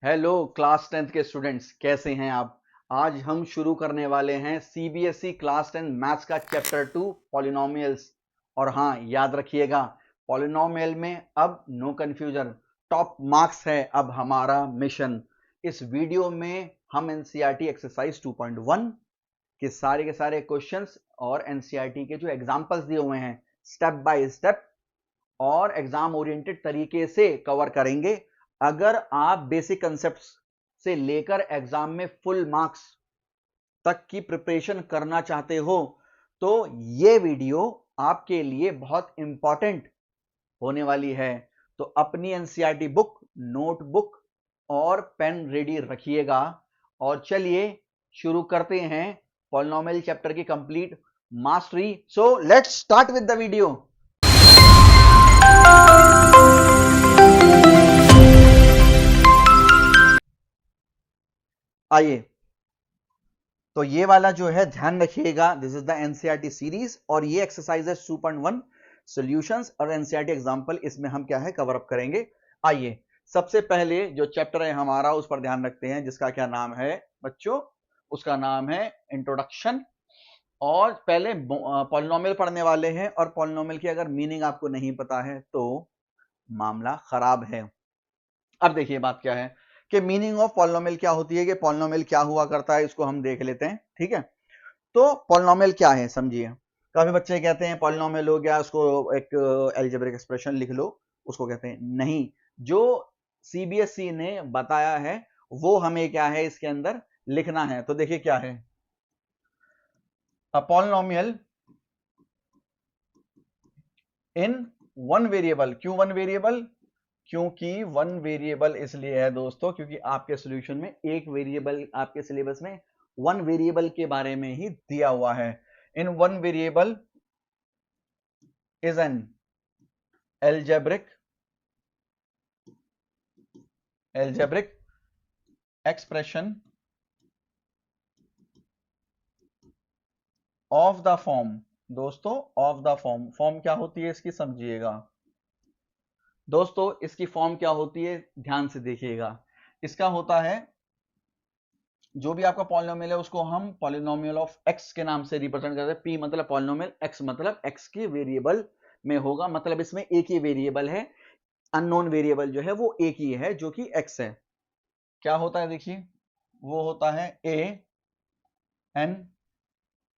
Hello class 10th के students, कैसे हैं आप। आज हम शुरू करने वाले हैं सीबीएसई क्लास 10 मैथ्स का चैप्टर 2 पॉलिनोमियल्स। और हाँ, याद रखिएगा, पॉलिनोमियल में अब नो कंफ्यूजन, टॉप मार्क्स है अब हमारा मिशन। इस वीडियो में हम एनसीईआरटी एक्सरसाइज 2.1 के सारे क्वेश्चंस और एनसीईआरटी के जो एग्जांपल्स दिए हुए हैं स्टेप बाय स्टेप और एग्जाम ओरिएंटेड तरीके से कवर करेंगे। अगर आप बेसिक कंसेप्ट्स से लेकर एग्जाम में फुल मार्क्स तक की प्रिपरेशन करना चाहते हो तो ये वीडियो आपके लिए बहुत इंपॉर्टेंट होने वाली है। तो अपनी एनसीईआरटी बुक, नोटबुक और पेन रेडी रखिएगा। और चलिए शुरू करते हैं पॉलिनोमियल चैप्टर की complete mastery. So let's start with the video. आइए, तो ये वाला जो है ध्यान रखिएगा, this is the NCERT series और ये एक्सरसाइज है 2.1 सॉल्यूशंस और एनसीईआरटी एग्जांपल। इसमें हम क्या है कवर अप करेंगे। आइए, सबसे पहले जो चैप्टर है हमारा उस पर ध्यान रखते हैं, जिसका क्या नाम है बच्चों, उसका नाम है इंट्रोडक्शन। और पहले पॉलिनोमियल पढ़ने वाले हैं और पॉलिनोमियल की अगर मीनिंग आपको नहीं पता है तो मामला खराब है। अब देखिए बात क्या है कि मीनिंग ऑफ पॉलिनोमियल क्या होती है, कि पॉलिनोमियल क्या हुआ करता है, इसको हम देख लेते हैं। ठीक है, तो पॉलिनोमियल क्या है समझिए। काफी बच्चे कहते हैं पॉलिनोमियल हो गया, उसको एक अलजेब्रिक एक्सप्रेशन लिख लो, उसको कहते हैं नहीं। जो सीबीएसई ने बताया है वो हमें क्या है इसके अंदर लिखना है। तो देखिए क्या है, पॉलिनोमियल इन वन वेरिएबल। क्यों वन वेरिएबल? क्योंकि वन वेरिएबल इसलिए है दोस्तों क्योंकि आपके सॉल्यूशन में एक वेरिएबल, आपके सिलेबस में वन वेरिएबल के बारे में ही दिया हुआ है। In one variable is an algebraic expression of the form। दोस्तों ऑफ द फॉर्म, फॉर्म क्या होती है इसकी समझिएगा दोस्तों। इसकी फॉर्म क्या होती है ध्यान से देखिएगा। इसका होता है, जो भी आपका पॉलिनोमियल है उसको हम पॉलिनोमियल ऑफ एक्स के नाम से रिप्रेजेंट करते हैं। पी मतलब पॉलिनोमियल, एक्स मतलब एक्स के वेरिएबल में होगा, मतलब इसमें एक ही वेरिएबल है, अननोन वेरिएबल जो है वो एक ही है जो कि एक्स है। क्या होता है देखिए, वो होता है ए एन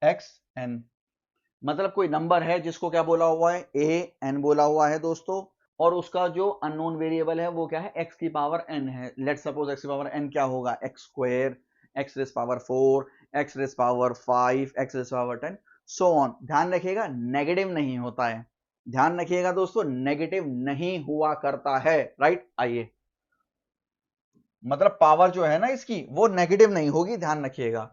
एक्स एन, मतलब कोई नंबर है जिसको क्या बोला हुआ है, ए एन बोला हुआ है दोस्तों। और उसका जो अननोन वेरिएबल है वो क्या है, एक्स की पावर एन है। लेट सपोज एक्स की पावर एन क्या होगा, x square, x raise power 4, x raise power 5, x raise power 10, so on. ध्यान रखिएगा नेगेटिव नहीं होता है, ध्यान रखिएगा दोस्तों, नेगेटिव नहीं हुआ करता है। राइट, आइए, मतलब पावर जो है ना इसकी वो नेगेटिव नहीं होगी, ध्यान रखिएगा।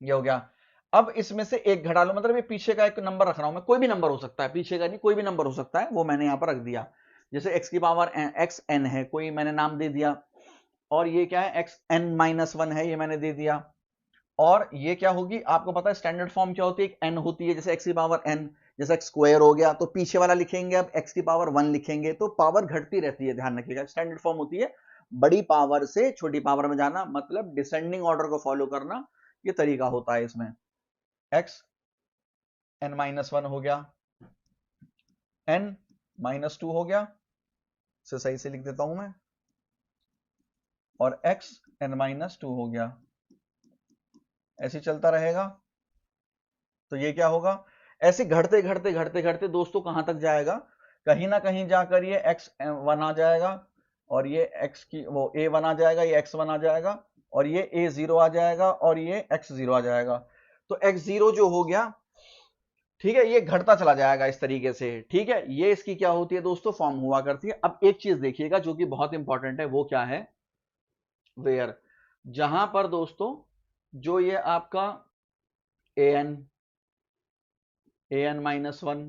ये हो गया। अब इसमें से एक घटा लो, मतलब ये पीछे का एक नंबर रख रहा हूं मैं, कोई भी नंबर हो सकता है, पीछे का नहीं, कोई भी नंबर हो सकता है, वो मैंने यहां पर रख दिया। जैसे एक्स की पावर एक्स एन है, कोई मैंने नाम दे दिया। और ये क्या है, एक्स एन माइनस वन है, ये मैंने दे दिया। और ये क्या होगी, आपको पता है स्टैंडर्ड फॉर्म क्या होती है, एक एन होती है, जैसे एक्स की पावर एन, जैसे एक्स स्क्वायर हो गया तो पीछे वाला लिखेंगे, अब एक्स की पावर वन लिखेंगे तो पावर घटती रहती है, ध्यान रखिएगा। स्टैंडर्ड फॉर्म होती है बड़ी पावर से छोटी पावर में जाना, मतलब डिसेंडिंग ऑर्डर को फॉलो करना, ये तरीका होता है इसमें। एक्स एन माइनस वन हो गया, एन माइनस टू हो गया, इसे सही से लिख देता हूं मैं, और एक्स एन माइनस टू हो गया, ऐसे चलता रहेगा। तो ये क्या होगा, ऐसे घटते घटते घटते घटते दोस्तों कहां तक जाएगा, कहीं ना कहीं जाकर ये एक्स वन आ जाएगा, और ये एक्स की वो ए वन आ जाएगा, ये एक्स वन आ जाएगा, और ये ए जीरो आ जाएगा, और ये एक्स जीरो आ जाएगा। तो एक्स जीरो जो हो गया, ठीक है, ये घटता चला जाएगा इस तरीके से। ठीक है, ये इसकी क्या होती है दोस्तों, फॉर्म हुआ करती है। अब एक चीज देखिएगा जो कि बहुत इंपॉर्टेंट है, वो क्या है, वेयर, जहां पर दोस्तों जो ये आपका A N minus one,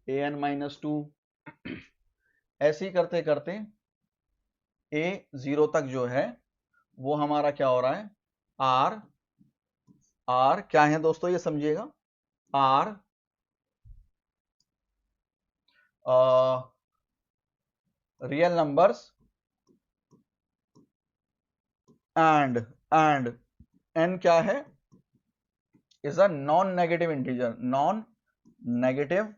A N minus two, ऐसे ही करते करते ए जीरो तक जो है वो हमारा क्या हो रहा है, आर, आर क्या है दोस्तों ये समझिएगा, R real numbers and n क्या है, is a non negative integer, non negative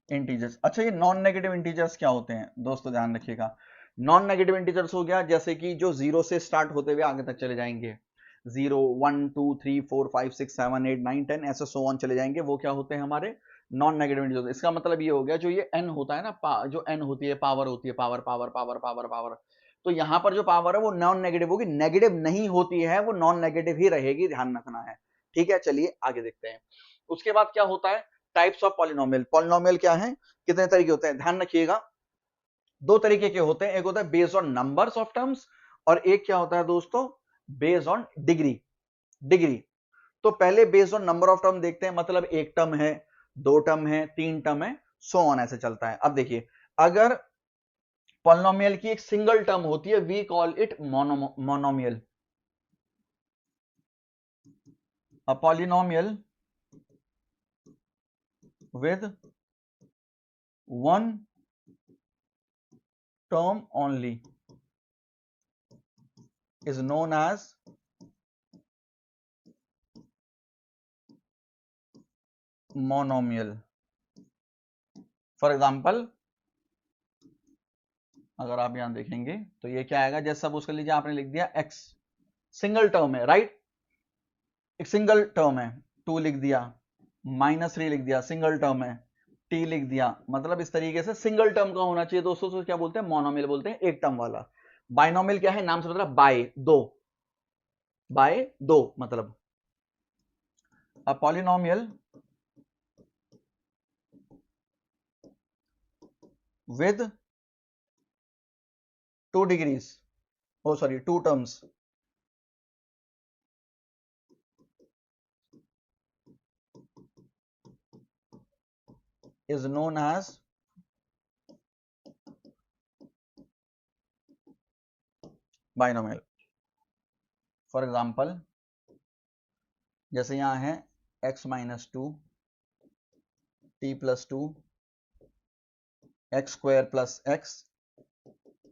integers. अच्छा, ये नॉन नेगेटिव इंटीजर्स क्या होते हैं दोस्तों, ध्यान रखिएगा। नॉन नेगेटिव इंटीजर्स हो गया जैसे कि जो जीरो से स्टार्ट होते हुए आगे तक चले जाएंगे, 0 1 2 3 4 5 6 7 8 9 10 ऐसे सो ऑन चले जाएंगे, वो क्या होते हैं हमारे नॉन नेगेटिव इंटीजर्स। इसका मतलब ये हो गया जो ये n होता है ना, जो n होती है पावर होती है, power power power power power, तो यहां पर जो पावर है वो नॉन नेगेटिव होगी, नेगेटिव नहीं होती है, वो नॉन नेगेटिव ही रहेगी, ध्यान रखना है। ठीक है, चलिए आगे देखते हैं। उसके बाद क्या होता है, टाइप्स ऑफ पॉलिनोमियल। पॉलिनोमियल क्या है, कितने तरीके होते हैं, ध्यान रखिएगा। दो तरीके के होते हैं, एक होता है based on numbers of terms, और एक क्या होता है दोस्तों, बेस्ड ऑन डिग्री। डिग्री तो पहले based on number of term देखते हैं, मतलब एक टर्म है, दो टर्म है, तीन टर्म है, सो ऑन ऐसे चलता है। अब देखिए, अगर पॉलिनोमियल की एक सिंगल टर्म होती है, we call it monomial. A polynomial with one term only is known as monomial. For example, अगर आप यहां देखेंगे तो ये क्या आएगा, जैसे सपोज कर लीजिए आपने लिख दिया x, सिंगल टर्म है, राइट, एक सिंगल टर्म है, 2 लिख दिया, -3 लिख दिया, सिंगल टर्म है, t लिख दिया, मतलब इस तरीके से सिंगल टर्म का होना चाहिए दोस्तों, तो क्या बोलते हैं, मोनोमियल बोलते हैं, एक टर्म वाला। बाइनोमियल क्या है, नाम से मतलब बाय, दो, बाय दो मतलब। अ polynomial with 2 degrees, oh sorry, 2 terms is known as binomial. For example, जैसे यहां है x minus 2, t plus 2, x square plus x.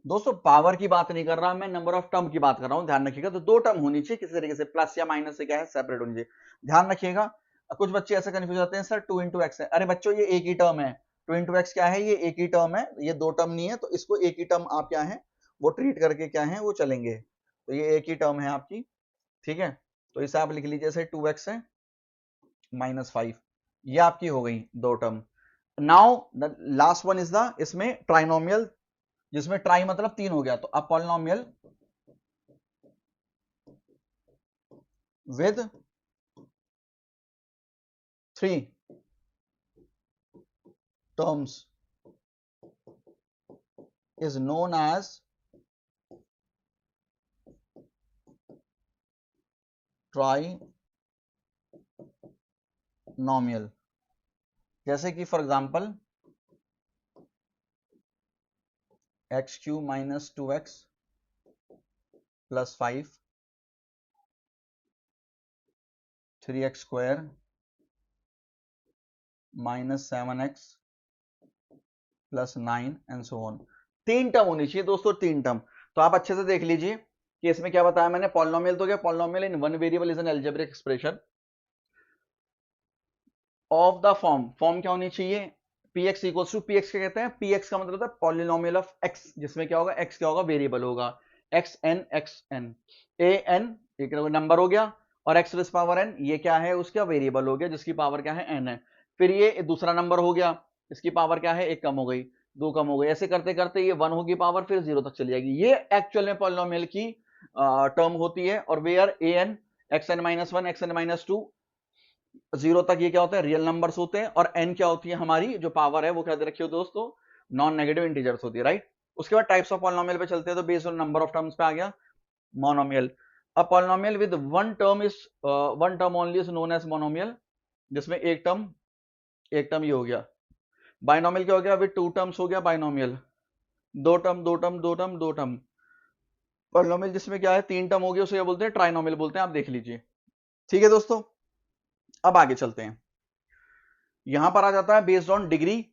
दोस्तों पावर की बात नहीं कर रहा मैं, नंबर ऑफ टर्म की बात कर रहा हूं, ध्यान रखिएगा। तो दो टर्म होनी चाहिए किसी तरीके से, प्लस या माइनस से क्या है, सेपरेट होनी चाहिए, ध्यान रखिएगा। कुछ बच्चे ऐसे कंफ्यूज होते हैं, सर 2 इंटू एक्स है, अरे बच्चों ये एक ही टर्म है, 2 इंटू एक्स क्या है, ये एक ही टर्म है, ये दो टर्म नहीं है, तो इसको एक ही टर्म आप क्या है वो ट्रीट करके क्या है वो चलेंगे, तो ये एक ही टर्म है आपकी, ठीक है। तो इसे आप लिख लीजिए, जैसे 2x है -5, ये आपकी हो गई दो term. Now the last one is the, इसमें ट्राइनोमियल, जिसमें ट्राई मतलब तीन हो गया, तो अ polynomial with 3 terms is known as trinomial. जैसे कि for example x³ minus 2x plus 5, 3x square minus 7x plus 9 and so on. तीन टर्म होनी चाहिए दोस्तों, तीन टर्म। तो आप अच्छे से देख लीजिए कि इसमें क्या बताया मैंने, पॉलिनोमियल तो क्या, polynomial in one variable is an algebraic expression of the form क्या होनी चाहिए, px इक्वल्स टू, px क्या कहते हैं, px का मतलब होता है पॉलिनोमियल ऑफ x, जिसमें क्या होगा, x क्या होगा, वेरिएबल होगा, xn an एक नंबर हो गया, और x रेज़ पावर n ये क्या है, उसका वेरिएबल हो गया, जिसकी पावर क्या है n है। फिर ये दूसरा नंबर हो गया, इसकी पावर क्या है, एक कम हो गई, दो कम हो गई, ऐसे करते करते ये 1 होगी पावर, फिर 0 तक चली जाएगी। ये एक्चुअल में पॉलिनोमियल की टर्म होती है। और वेयर an xn-1 xn-2 0 तक ये क्या होता है, रियल नंबर्स होते हैं, और n क्या होती है, हमारी जो पावर है वो क्या दे रखी हो दोस्तों, नॉन नेगेटिव इंटीजर्स होती है, राइट। उसके बाद टाइप्स ऑफ पॉलिनोमियल पे चलते हैं, तो based on number of terms पे आ गया monomial. A polynomial with one term only is known as monomial, जिसमें एक टर्म ये हो गया। बाइनोमियल क्या हो गया, विद 2 टर्म्स हो गया बाइनोमियल, दो टर्म दो टर्म दो टर्म दो टर्म। पॉलिनोमियल जिसमें क्या है, 3 टर्म हो गया, उसे क्या बोलते हैं, ट्राइनोमियल बोलते हैं, आप देख लीजिए, ठीक है दोस्तों। अब आगे चलते हैं, यहां पर आ जाता है बेस्ड ऑन डिग्री।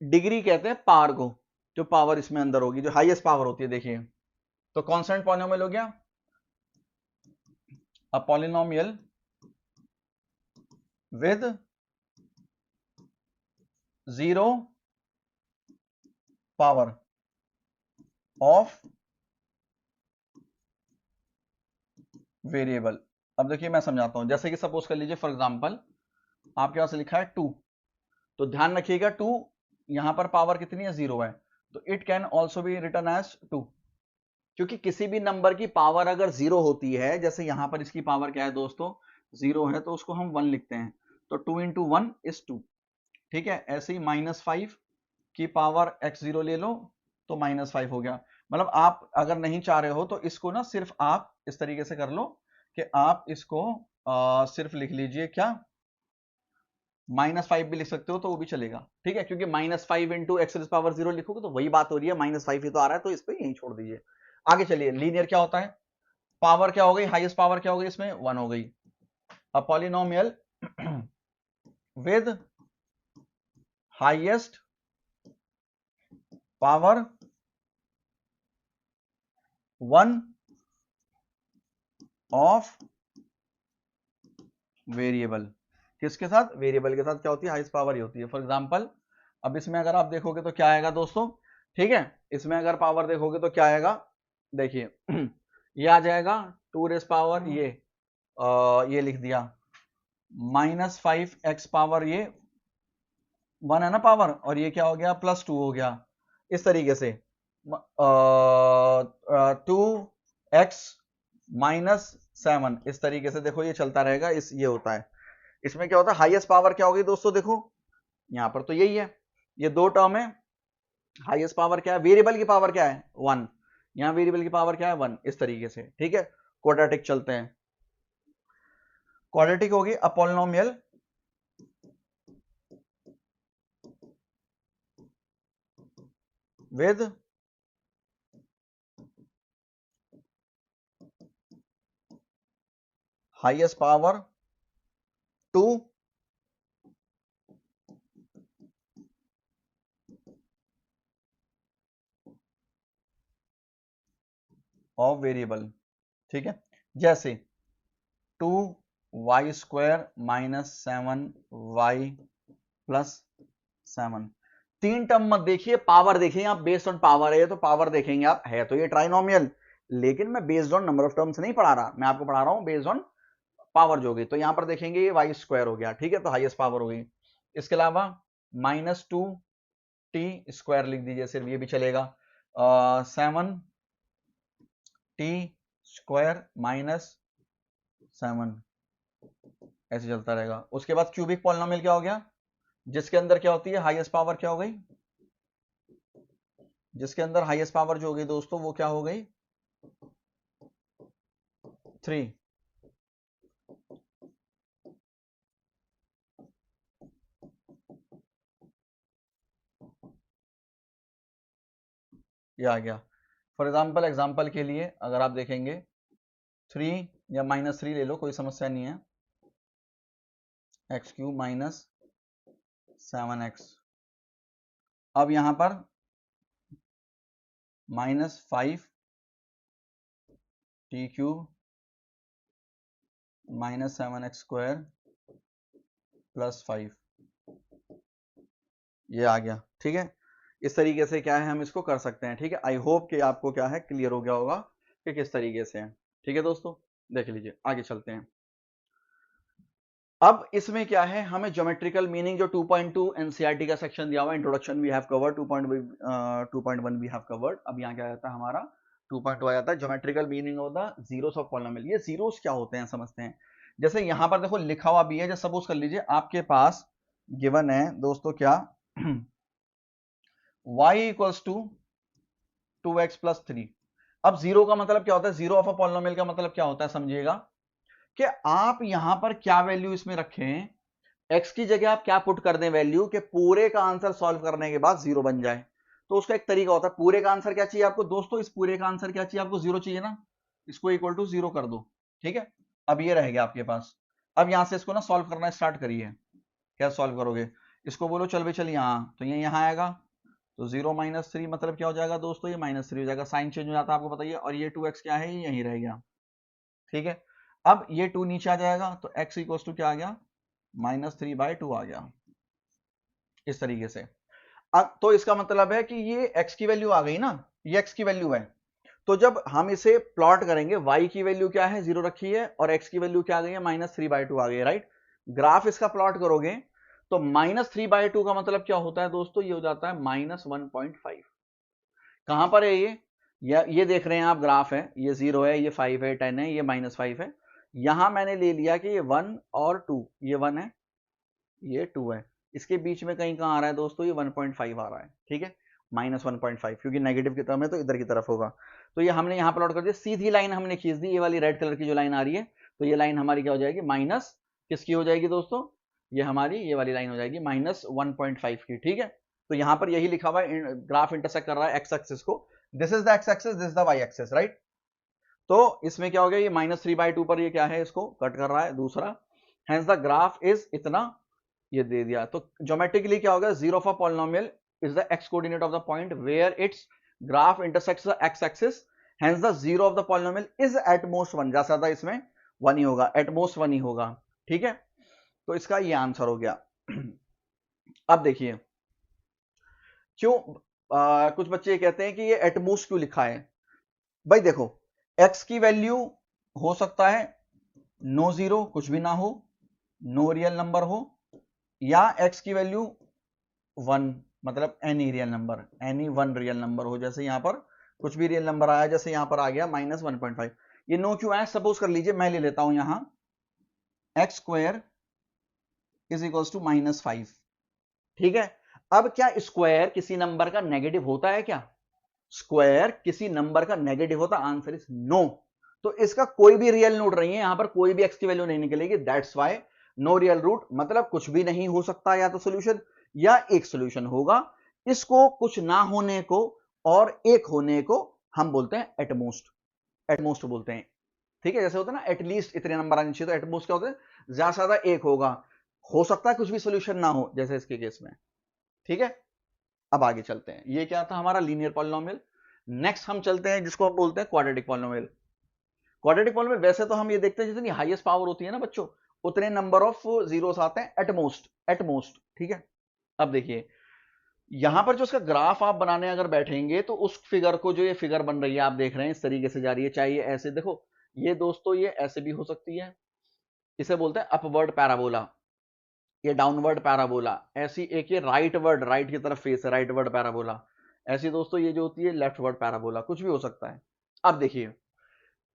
डिग्री कहते हैं पावर को, जो पावर इसमें अंदर होगी, जो हाईएस्ट पावर होती है, देखिए तो कांस्टेंट पॉलिनोमियल हो गया, अ polynomial with 0 power of variable. अब देखिए मैं समझाता हूं, जैसे कि सपोज कर लीजिए फॉर एग्जांपल आपके पास लिखा है 2, तो ध्यान रखिएगा 2 यहां पर पावर कितनी है, 0 है, तो it can also be written as 2, क्योंकि किसी भी नंबर की पावर अगर 0 होती है, जैसे यहां पर इसकी पावर क्या है दोस्तों, 0 है, तो उसको हम 1 लिखते हैं, तो 2 इंटू 1 इज 2, ठीक है। ऐसे ही -5 की पावर x0 ले लो तो -5 हो गया। मतलब आप अगर नहीं चाह रहे हो तो इसको ना सिर्फ आप इस तरीके से कर लो कि आप इसको सिर्फ लिख लीजिए क्या, -5 भी लिख सकते हो तो वो भी चलेगा, ठीक है, क्योंकि -5 इंटू x⁻0 लिखोगे तो वही बात हो रही है, -5 ही तो आ रहा है, तो इस पे यही छोड़ दीजिए। आगे चलिए, लीनियर क्या होता है, पावर क्या हो गई, हाईएस्ट पावर क्या हो गई इसमें, 1 हो गई। अ polynomial with highest power 1 of variable, किसके साथ, वेरिएबल के साथ क्या होती है, हाईएस्ट पावर ही होती है। फॉर एग्जांपल अब इसमें अगर आप देखोगे तो क्या आएगा दोस्तों, ठीक है, इसमें अगर पावर देखोगे तो क्या आएगा, देखिए ये आ जाएगा 2 रेस पावर ये लिख दिया, -5x पावर ये 1 है ना पावर, और ये क्या हो गया, +2 हो गया, इस तरीके से 2x-7 इस तरीके से देखो ये चलता रहेगा, इस ये होता है। इसमें क्या होता है, हाईएस्ट पावर क्या होगी दोस्तों, देखो यहां पर तो यही है, ये दो टर्म है, हाईएस्ट पावर क्या है, वेरिएबल की पावर क्या है 1, यहां वेरिएबल की पावर क्या है 1, इस तरीके से, ठीक है। क्वाड्रेटिक चलते हैं, क्वाड्रेटिक होगी अ polynomial with highest power 2 of variable, ठीक है। जैसे 2y² -7y +7, तीन टर्म मत देखिए, पावर देखिए आप, बेस्ड ऑन पावर है तो पावर देखेंगे आप, है तो ये ट्राइनोमियल, लेकिन मैं based on number of terms नहीं पढ़ा रहा, मैं आपको पढ़ा रहा हूं बेस्ड ऑन पावर जो होगी। तो यहां पर देखेंगे ये y² हो गया, ठीक है, तो हाईएस्ट पावर हो गई। इसके अलावा -2t² लिख दीजिए सिर्फ, ये भी चलेगा, 7t² -7 ऐसे चलता रहेगा। उसके बाद क्यूबिक पॉलिनोमियल क्या हो गया, जिसके अंदर क्या होती है, हाईएस्ट पावर क्या हो गई, जिसके अंदर हाईएस्ट पावर जो हो गई दोस्तों वो क्या हो गई, 3, ये आ गया। फॉर एग्जाम्पल के लिए अगर आप देखेंगे 3 या -3 ले लो, कोई समस्या नहीं है, x³ -7x, अब यहां पर -5t³ -7x² +5, ये आ गया, ठीक है। इस तरीके से क्या है हम इसको कर सकते हैं, ठीक है। आई होप कि आपको क्या है क्लियर हो गया होगा कि किस तरीके से है, ठीक है दोस्तों। देख लीजिए आगे चलते हैं। अब इसमें क्या है, हमें ज्योमेट्रिकल मीनिंग जो 2.2 एनसीईआरटी का सेक्शन दिया हुआ है, introduction we have covered, 2.1 we have covered, अब यहाँ क्या आता है हमारा 2.2 आ जाता है, geometrical meaning of the zeros of polynomial. ये जीरोस क्या होते हैं समझते हैं। जैसे यहाँ पर देखो लिखा हुआ भी है, जैसे सपोज कर लीजिए आपके पास गिवन है दोस्तों क्या y इक्वल्स टू 2x + 3। अब जीरो का मतलब क्या होता है, जीरो ऑफ अ पॉलिनोमियल का मतलब क्या होता है, समझिएगा कि आप यहां पर क्या वैल्यू इसमें रखें, x की जगह आप क्या पुट कर दें वैल्यू, कि पूरे का आंसर सॉल्व करने के बाद जीरो बन जाए। तो उसका एक तरीका होता है, पूरे का आंसर क्या चाहिए आपको दोस्तों, इस पूरे का आंसर क्या चाहिए आपको, जीरो चाहिए ना, इसको इक्वल टू जीरो कर दो, ठीक है। अब ये रहेगा आपके पास, अब यहां से इसको ना सॉल्व करना स्टार्ट करिए। क्या सॉल्व करोगे, इसको बोलो चल भाई चल यहाँ, तो ये यहाँ आएगा, तो 0 माइनस 3 मतलब क्या हो जाएगा दोस्तों, ये -3 हो जाएगा, साइन चेंज हो जाता है आपको पता ही है, और ये 2x क्या है, ये यहीं रह गया, ठीक है। अब ये 2 नीचे आ जाएगा तो x इक्वल्स टू क्या आ गया, -3/2 आ गया, इस तरीके से। अब तो इसका मतलब है कि ये x की वैल्यू आ गई ना, ये x की वैल्यू है। तो जब हम इसे प्लॉट करेंगे, y की वैल्यू क्या है, 0 रखी है, और x की वैल्यू क्या आ गई है, -3/2 आ गई है, राइट। ग्राफ इसका प्लॉट करोगे तो -3/2 का मतलब क्या होता है दोस्तों, ये हो जाता है -1.5। कहां पर है ये देख रहे हैं आप, ग्राफ है, ये 0 है, ये 5 है, 10 है, ये -5 है। यहां मैंने ले लिया कि ये 1 और 2, ये 1 है, ये 2 है, इसके बीच में कहीं कहां आ रहा है दोस्तों, ये 1.5 आ रहा है, ठीक है, -1.5, क्योंकि नेगेटिव की तरफ है तो इधर की तरफ होगा। तो ये हमने यहां प्लॉट कर दिया, सीधी लाइन हमने खींच दी, ये वाली रेड कलर की जो लाइन आ रही है, तो ये लाइन हमारी क्या हो जाएगी, माइनस किसकी हो जाएगी दोस्तों, ये हमारी ये वाली लाइन हो जाएगी -1.5 की, ठीक है। तो यहां पर यही लिखा हुआ है, ग्राफ इंटरसेक्ट कर रहा है एक्स एक्सिस को, this is the x axis, this is the y axis, right. तो इसमें क्या हो गया, ये -3/2 पर ये क्या है, इसको कट कर रहा है, दूसरा, हेंस द ग्राफ इज इतना, ये दे दिया। तो ज्योमेट्रिकली क्या होगा, zero of a polynomial is the x coordinate of the point where its graph intersects the x axis, hence the zero of the polynomial is at most 1, जा सकता इसमें 1 ही होगा, एट मोस्ट 1 ही होगा, ठीक है। तो इसका ये आंसर हो गया। अब देखिए क्यों कुछ बच्चे कहते हैं कि ये एट मोस्ट क्यों लिखा है। भाई देखो, x की वैल्यू हो सकता है नो जीरो, कुछ भी ना हो, नो रियल नंबर हो, या x की वैल्यू 1, मतलब any real number, any 1 real number हो, जैसे यहां पर कुछ भी रियल नंबर आया, जैसे यहां पर आ गया -1.5। ये नो क्यों आया, सपोज कर लीजिए मैं ले लेता हूं यहां x² इज इक्वल्स टू -5, ठीक है। अब क्या स्क्वायर किसी नंबर का नेगेटिव होता है क्या, स्क्वायर किसी नंबर का नेगेटिव होता, आंसर इज नो। तो इसका कोई भी रियल नोट नहीं है, यहां पर कोई भी एक्स की वैल्यू नहीं निकलेगी, that's why no real root, मतलब कुछ भी नहीं हो सकता, या तो सोल्यूशन या एक सोल्यूशन होगा। इसको कुछ ना होने को और एक होने को हम बोलते हैं एटमोस्ट, एटमोस्ट बोलते हैं, ठीक है। जैसे होता है ना एटलीस्ट इतने नंबर आने चाहिए, तो एटमोस्ट क्या होता है, ज्यादा से ज्यादा एक होगा, हो सकता है कुछ भी सोल्यूशन ना हो, जैसे इसके केस में, ठीक है। अब आगे चलते हैं, ये क्या था हमारा लीनियर पॉलिनोमियल। नेक्स्ट हम चलते हैं जिसको हम बोलते हैं क्वाड्रेटिक पॉलिनोमियल। क्वाड्रेटिक पॉलिनोमियल वैसे तो हम ये देखते हैं जितनी हाईएस्ट पावर होती है ना बच्चों, उतने नंबर ऑफ जीरोस आते हैं एटमोस्ट, एटमोस्ट, ठीक है। अब देखिए यहां पर जो इसका ग्राफ आप बनाने अगर बैठेंगे तो उस फिगर को, जो ये फिगर बन रही है आप देख रहे हैं इस तरीके से जा रही है, चाहे ये ऐसे देखो, ये दोस्तों ये ऐसे भी हो सकती है, इसे बोलते हैं अपवर्ड पैराबोला, ये डाउनवर्ड पैराबोला, ऐसी एक ये राइटवर्ड, राइट की तरफ फेस है, राइटवर्ड पैराबोला, ऐसी दोस्तों ये जो होती है लेफ्टवर्ड पैराबोला, कुछ भी हो सकता है। अब देखिए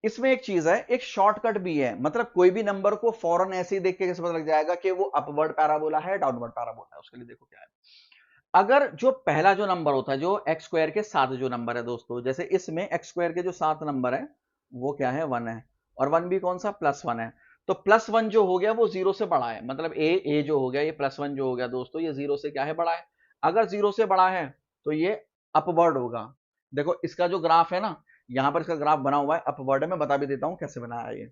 इसमें एक चीज है, एक शॉर्टकट भी है, मतलब कोई भी नंबर को फौरन ऐसे ही देख के कैसे पता लग जाएगा कि वो अपवर्ड पैराबोला है, डाउनवर्ड पैराबोला है। उसके लिए देखो क्या है, अगर जो पहला जो नंबर होता है, जो एक्स स्क्वायर के साथ जो नंबर है दोस्तों, जैसे इसमें एक्स स्क्वायर के जो 7 नंबर है वो क्या है, 1 है, और 1 भी कौन सा, +1 है। तो +1 जो हो गया वो 0 से बड़ा है, मतलब ए जो हो गया, ये +1 जो हो गया दोस्तों, ये 0 से क्या है, बड़ा है। अगर 0 से बड़ा है तो ये अपवर्ड होगा। देखो इसका जो ग्राफ है ना, यहां पर इसका ग्राफ बना हुआ है अपवर्ड है, मैं बता भी देता हूं कैसे बनाया ये।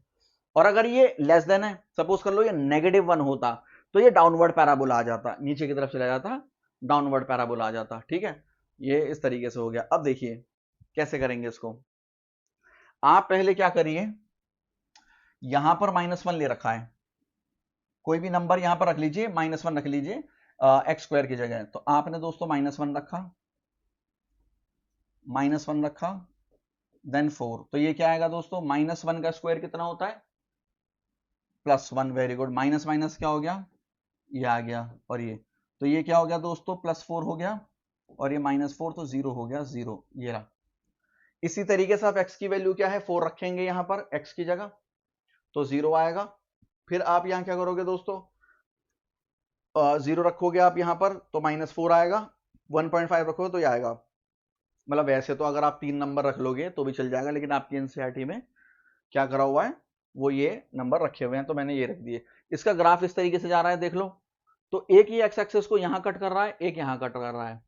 और अगर ये लेस देन है, सपोज कर लो ये -1 होता, तो ये डाउनवर्ड पैराबोला आ जाता, नीचे की तरफ चला जाता, डाउनवर्ड पैराबोला आ जाता, ठीक है। ये इस तरीके से हो गया। अब देखिए कैसे करेंगे इसको, आप पहले क्या करिए, यहां पर -1 ले रखा है, कोई भी नंबर यहां पर रख लीजिए, -1 रख लीजिए एक्स स्क्वायर की जगह। तो आपने दोस्तों -1 रखा, -1 रखा, देन 4, तो ये क्या आएगा दोस्तों, -1 का स्क्वायर कितना होता है, +1, वेरी गुड, माइनस माइनस क्या हो गया, ये आ गया, और ये, तो ये क्या हो गया दोस्तों, +4 हो गया, और ये -4, तो 0 हो गया, 0, ये रहा। इसी तरीके से आप x की वैल्यू क्या है, 4 रखेंगे यहां पर x की जगह, तो 0 आएगा। फिर आप यहां क्या करोगे दोस्तों, 0 रखोगे आप यहां पर तो -4 आएगा, 1.5 रखोगे तो ये आएगा। मतलब वैसे तो अगर आप 3 नंबर रख लोगे तो भी चल जाएगा, लेकिन आपकी एनसीईआरटी में क्या करा हुआ है, वो ये नंबर रखे हुए हैं, तो मैंने ये रख दिए। इसका ग्राफ इस तरीके से जा रहा है, देख लो, तो एक ही एक्स एक्सिस को यहां कट कर रहा है, एक यहां कट कर रहा है,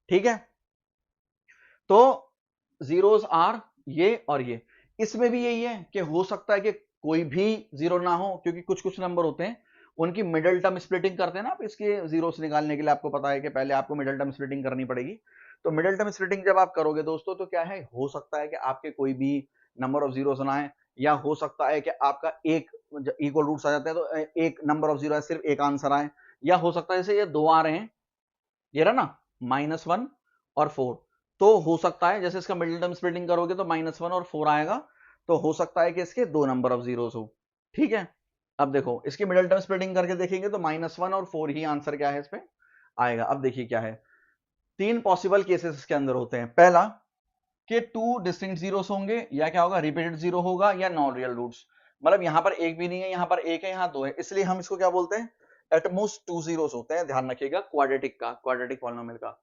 ठीक है। तो जीरोस आर ये और ये, इसमें भी यही है कि हो सकता है कि कोई भी जीरो ना हो, क्योंकि कुछ कुछ नंबर होते हैं उनकी मिडिल टर्म स्प्लिटिंग करते हैं ना आप, इसके जीरोस निकालने के लिए आपको पता है कि पहले आपको मिडिल टर्म स्प्लिटिंग करनी पड़ेगी। तो मिडिल टर्म स्प्लिटिंग जब आप करोगे दोस्तों, तो क्या है, हो सकता है कि आपके कोई भी नंबर ऑफ जीरोस ना आए, या हो सकता है कि आपका एक इक्वल रूट्स आ जाते हैं तो एक नंबर ऑफ जीरो है, सिर्फ एक आंसर आए, या हो सकता है जैसे ये दो आ रहे हैं, ये रहा ना -1 और 4, तो हो सकता है जैसे इसका मिडिल टर्म स्प्लिटिंग करोगे तो -1 और 4 आएगा, तो हो सकता है कि इसके दो नंबर ऑफ जीरोस हो। ठीक है, अब देखो इसकी मिडिल टर्म स्प्लिटिंग करके देखेंगे तो -1 और 4 ही आंसर क्या है इस पे आएगा। अब देखिए क्या है, तीन पॉसिबल केसेस इसके अंदर होते हैं। पहला कि टू डिस्टिंक्ट जीरोस होंगे, या क्या होगा, रिपीटेड जीरो होगा, या नॉन रियल रूट्स, मतलब यहां पर एक भी नहीं है, यहां पर एक है, यहां दो है, इसलिए हम इसको क्या बोलते हैं, एटमोस्ट टू जीरोस होते हैं। ध्यान रखिएगा, क्वाड्रेटिक का, क्वाड्रेटिक पॉलिनोमियल का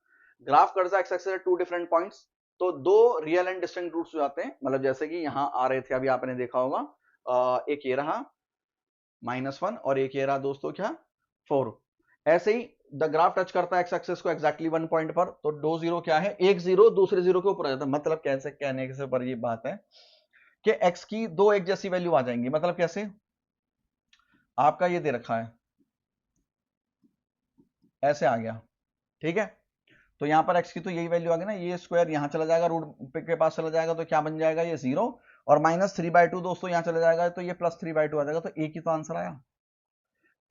graph curve x axis two different points, तो दो रियल एंड डिस्टिंक्ट रूट्स हो जाते हैं। मतलब जैसे कि यहां आ रहे थे, अभी आपने देखा होगा, एक ये रहा -1 और एक ये रहा दोस्तों क्या, 4। ऐसे ही द ग्राफ टच करता है एक्स एक्सिस को एग्जैक्टली 1 पॉइंट पर, तो दो जीरो क्या है, एक जीरो दूसरे जीरो के ऊपर आ जाता है। मतलब कैसे, कहने से पर ये बात है कि x की दो एक जैसी वैल्यू आ जाएंगी। मतलब कैसे, आपका ये दे रखा है, ऐसे आ गया, ठीक है, तो यहां पर x की तो यही वैल्यू आ गई ना, ये स्क्वायर यहां चला जाएगा, रूट के पास चला जाएगा, तो क्या बन जाएगा, ये 0, और -3/2 दोस्तों यहां चला जाएगा, तो ये +3/2 आ जाएगा, तो एक ही तो आंसर आया।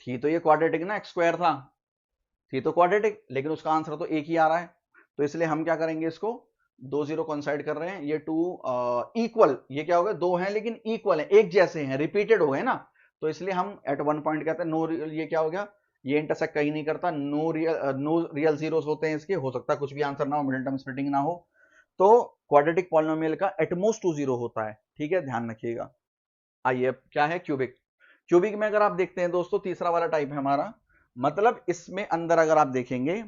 थी तो ये क्वाड्रेटिक ना, एक्स स्क्वायर था, थी तो क्वाड्रेटिक, लेकिन उसका आंसर तो एक ही आ रहा है। तो इसलिए हम क्या करेंगे, इसको दो जीरो कोइंसाइड कर रहे हैं, ये टू इक्वल, ये क्या हो गया, दो हैं लेकिन इक्वल है, एक जैसे हैं, रिपीटेड हो गए ना, तो इसलिए हम एट 1 पॉइंट कहते हैं। नो, ये क्या हो गया, ये इंटरसेक्ट कहीं नहीं करता, नो रियल जीरोस होते हैं इसके, हो सकता है कुछ भी आंसर ना हो, मिडिल टर्म स्प्लिटिंग ना हो, तो क्वाड्रेटिक पॉलिनोमियल का एटमोस्ट 2 जीरो होता है। ठीक है, ध्यान रखिएगा। आइए अब क्या है, क्यूबिक। क्यूबिक में अगर आप देखते हैं दोस्तों, तीसरा वाला टाइप है हमारा, मतलब इसमें अंदर अगर आप देखेंगे,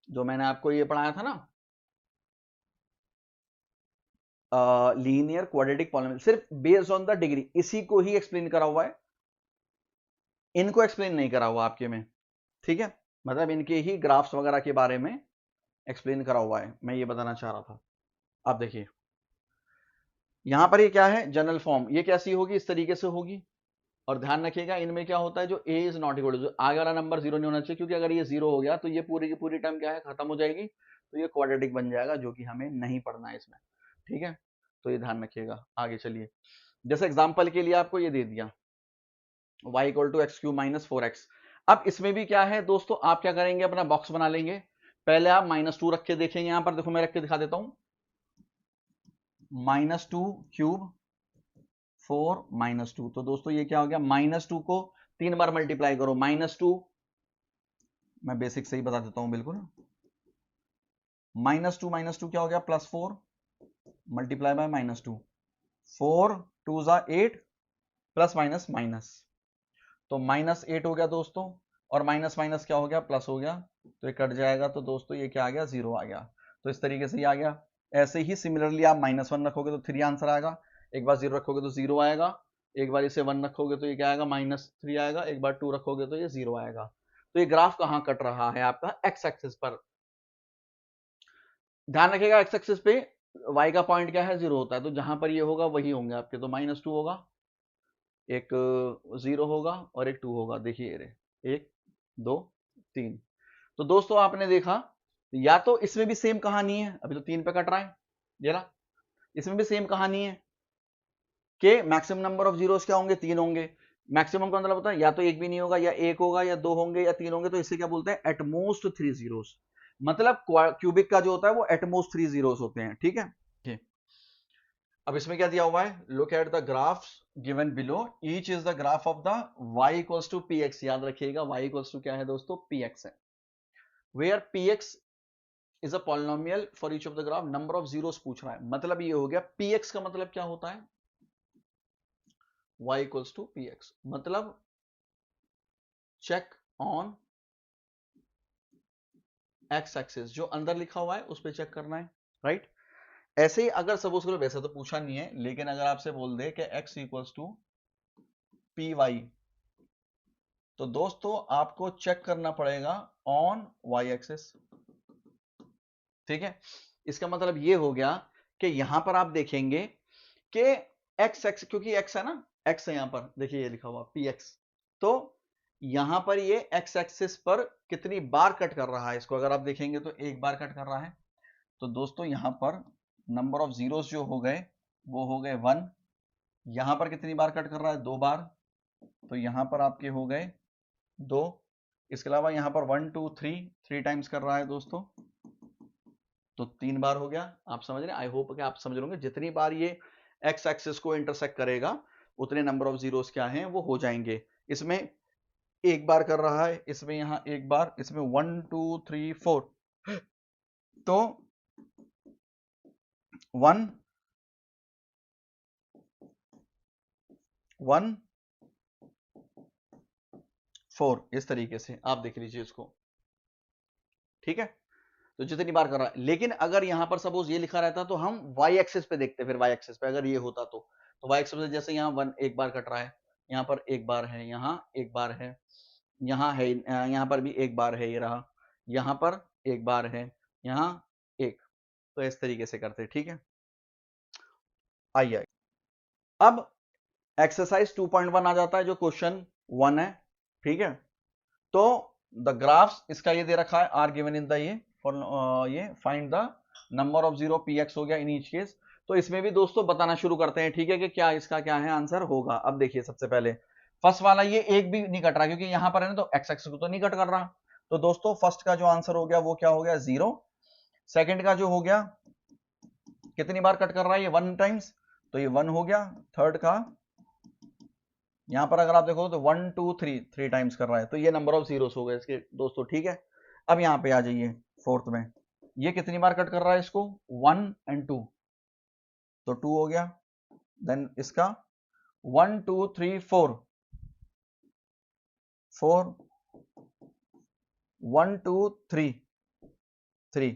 जो मैंने आपको ये पढ़ाया था ना, लीनियर क्वाड्रेटिक पॉलिनोमियल, सिर्फ बेस्ड ऑन द डिग्री, इसी को ही एक्सप्लेन करा हुआ है, इनको एक्सप्लेन नहीं करा हुआ आपके में। ठीक है, मतलब इनके ही ग्राफ्स वगैरह के बारे में एक्सप्लेन करा हुआ है, मैं ये बताना चाह रहा था। आप देखिए यहां पर ये क्या है, जनरल फॉर्म, ये कैसी होगी, इस तरीके से होगी। और ध्यान रखिएगा इनमें क्या होता है, जो a is not equal to, आगे वाला नंबर जीरो नहीं होना चाहिए, क्योंकि अगर ये जीरो हो गया तो ये पूरी की पूरी टर्म क्या है, खत्म हो जाएगी, तो ये क्वाड्रेटिक बन जाएगा, जो कि हमें नहीं पढ़ना है इसमें। ठीक है, तो ये ध्यान रखिएगा। आगे चलिए, जैसे एग्जांपल के लिए आपको ये दे दिया y equal to x cube minus 4x। अब इसमें भी क्या है दोस्तों, आप क्या करेंगे, अपना बॉक्स बना लेंगे। पहले आप -2 रख के देखेंगे, यहां पर देखो मैं रख के दिखा देता हूं, -2 क्यूब 4 -2, तो दोस्तों ये क्या हो गया, -2 को 3 बार मल्टीप्लाई करो, -2, मैं बेसिक से ही बता देता हूं बिल्कुल, -2 क्या हो गया, +4 मल्टीप्लाई बाय -2, 4 2 जा 8, प्लस माइनस माइनस, तो -8 हो गया दोस्तों, और माइनस माइनस क्या हो गया, प्लस हो गया, तो ये कट जाएगा, तो दोस्तों ये क्या आ गया, 0 आ गया। तो इस तरीके से ही आ गया। ऐसे ही सिमिलरली आप -1 रखोगे तो 3 आंसर आएगा, एक बार 0 रखोगे तो 0 आएगा, एक बार इसे 1 रखोगे तो ये क्या आएगा, -3 आएगा, एक बार 2 रखोगे तो ये 0 आएगा। तो ये ग्राफ कहाँ कट रहा है आपका, एक्स एक्सिस पर। ध्यान रखिएगा एक्स एक्सिस पे y का पॉइंट क्या है, 0 होता है, तो जहां पर ये होगा वही होंगे आपके, तो -2 होगा, एक 0 होगा, और एक 2 होगा। देखिए रे, 1 2 3। तो दोस्तों आपने देखा, या तो इसमें भी सेम कहानी है, अभी तो 3 पे कट रहा है, ये रहा, इसमें भी सेम कहानी है कि मैक्सिमम नंबर ऑफ जीरोस क्या होंगे, 3 होंगे। मैक्सिमम का मतलब होता है या तो एक भी नहीं होगा, या एक होगा, या 2 होंगे, या 3 होंगे, तो इसे क्या बोलते हैं, एटमोस्ट 3 जीरोस। मतलब क्यूबिक का जो होता है वो एटमोस्ट 3 जीरोस होते हैं। ठीक है, अब इसमें क्या दिया हुआ है, look at the graphs given below, each is the graph of the y equals to px। याद रखिएगा y इक्वल्स टू क्या है दोस्तों, px है, where px is a polynomial for each of the graph, number of zeros पूछ रहा है। मतलब ये हो गया, px का मतलब क्या होता है, y इक्वल्स टू px, मतलब चेक ऑन x एक्सिस, जो अंदर लिखा हुआ है उस पर चेक करना है, राइट। ऐसे ही अगर सपोज करो, वैसे तो पूछा नहीं है, लेकिन अगर आपसे बोल दे कि x इक्वल्स टू py, तो दोस्तों आपको चेक करना पड़ेगा ऑन y एक्सिस। ठीक है, इसका मतलब ये हो गया कि यहां पर आप देखेंगे कि x एक्स, क्योंकि x है ना, x है, यहां पर देखिए ये लिखा हुआ px। तो यहां पर ये x एक्सिस पर कितनी बार कट कर रहा है इसको अगर आप देखेंगे तो एक बार कट कर रहा है। तो दोस्तों यहां पर नंबर ऑफ जीरोस जो हो गए वो हो गए 1। यहां पर कितनी बार कट कर रहा है, 2 बार। तो यहां पर आपके हो गए 2। इसके अलावा यहां पर 1 2 3 टाइम्स कर रहा है दोस्तों, तो 3 बार हो गया। आप समझ रहे हैं, आई होप कि आप समझ रहे होंगे जितनी बार ये एक्स एक्सिस को इंटरसेक्ट करेगा उतने नंबर ऑफ जीरोस क्या हैं वो हो जाएंगे। इसमें एक बार कर रहा है, इसमें यहां एक बार, इसमें 1 2 3 4। तो 1 1 4 इस तरीके से आप देख लीजिए इसको, ठीक है। तो जितनी बार कर रहा है, लेकिन अगर यहां पर सपोज ये लिखा रहता तो हम वाई एक्सिस पे देखते, फिर वाई एक्सिस पे अगर ये होता तो वाई एक्सिस पे जैसे यहाँ 1 एक बार कट रहा है, यहाँ पर एक बार है, यहाँ एक बार है, यहाँ है, यहाँ पर भी एक बार है, ये रहा, यहाँ पर एक बार है, यहाँ एक। तो इस तरीके से करते, ठीक है। आइए अब एक्सरसाइज 2.1 आ जाता है जो क्वेश्चन 1 है, ठीक है। तो द ग्राफ्स इसका ये दे रखा है, आर गिवन इन द ये find the number of zero P x हो गया इन ईच केस। तो इसमें भी दोस्तों बताना शुरू करते हैं, ठीक है, कि क्या इसका क्या है आंसर होगा। अब देखिए सबसे पहले फर्स्ट वाला ये एक भी नहीं कट रहा क्योंकि यहां पर है ना, तो एक्स एक्स को तो नहीं कट कर रहा। तो दोस्तों फर्स्ट का जो आंसर हो गया वो क्या हो गया, 0। सेकंड का जो हो गया, कितनी बार कट कर रहा है ये, 1 टाइम्स, तो ये 1 हो गया। थर्ड का यहां पर अगर आप देखो तो 1 2 3 टाइम्स कर रहा है, तो ये नंबर ऑफ जीरोस हो गए इसके दोस्तों, ठीक है। अब यहां पे आ जाइए फोर्थ में, ये कितनी बार कट कर रहा है इसको, 1 एंड 2, तो 2 हो गया। देन इसका 1 2 3 4 4 1 2 3 3।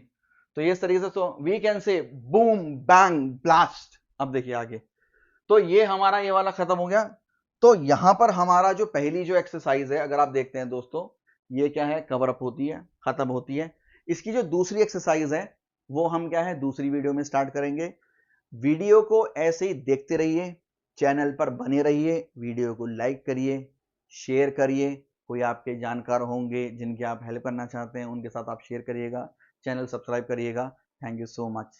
तो ये इस तरीके से, तो we can say boom bang blast. अब देखिए आगे, तो ये हमारा ये वाला खत्म हो गया। तो यहां पर हमारा जो पहली जो एक्सरसाइज है अगर आप देखते हैं दोस्तों, ये क्या है, कवर अप होती है, खत्म होती है। इसकी जो दूसरी एक्सरसाइज है वो हम क्या है दूसरी वीडियो में स्टार्ट करेंगे। वीडियो को ऐसे ही देखते रहिए, चैनल पर बने रहिए, वीडियो को लाइक करिए, शेयर करिए, कोई आपके जानकार होंगे जिनकी आप हेल्प करना चाहते हैं उनके साथ आप शेयर करिएगा, चैनल सब्सक्राइब करिएगा। Thank you so much.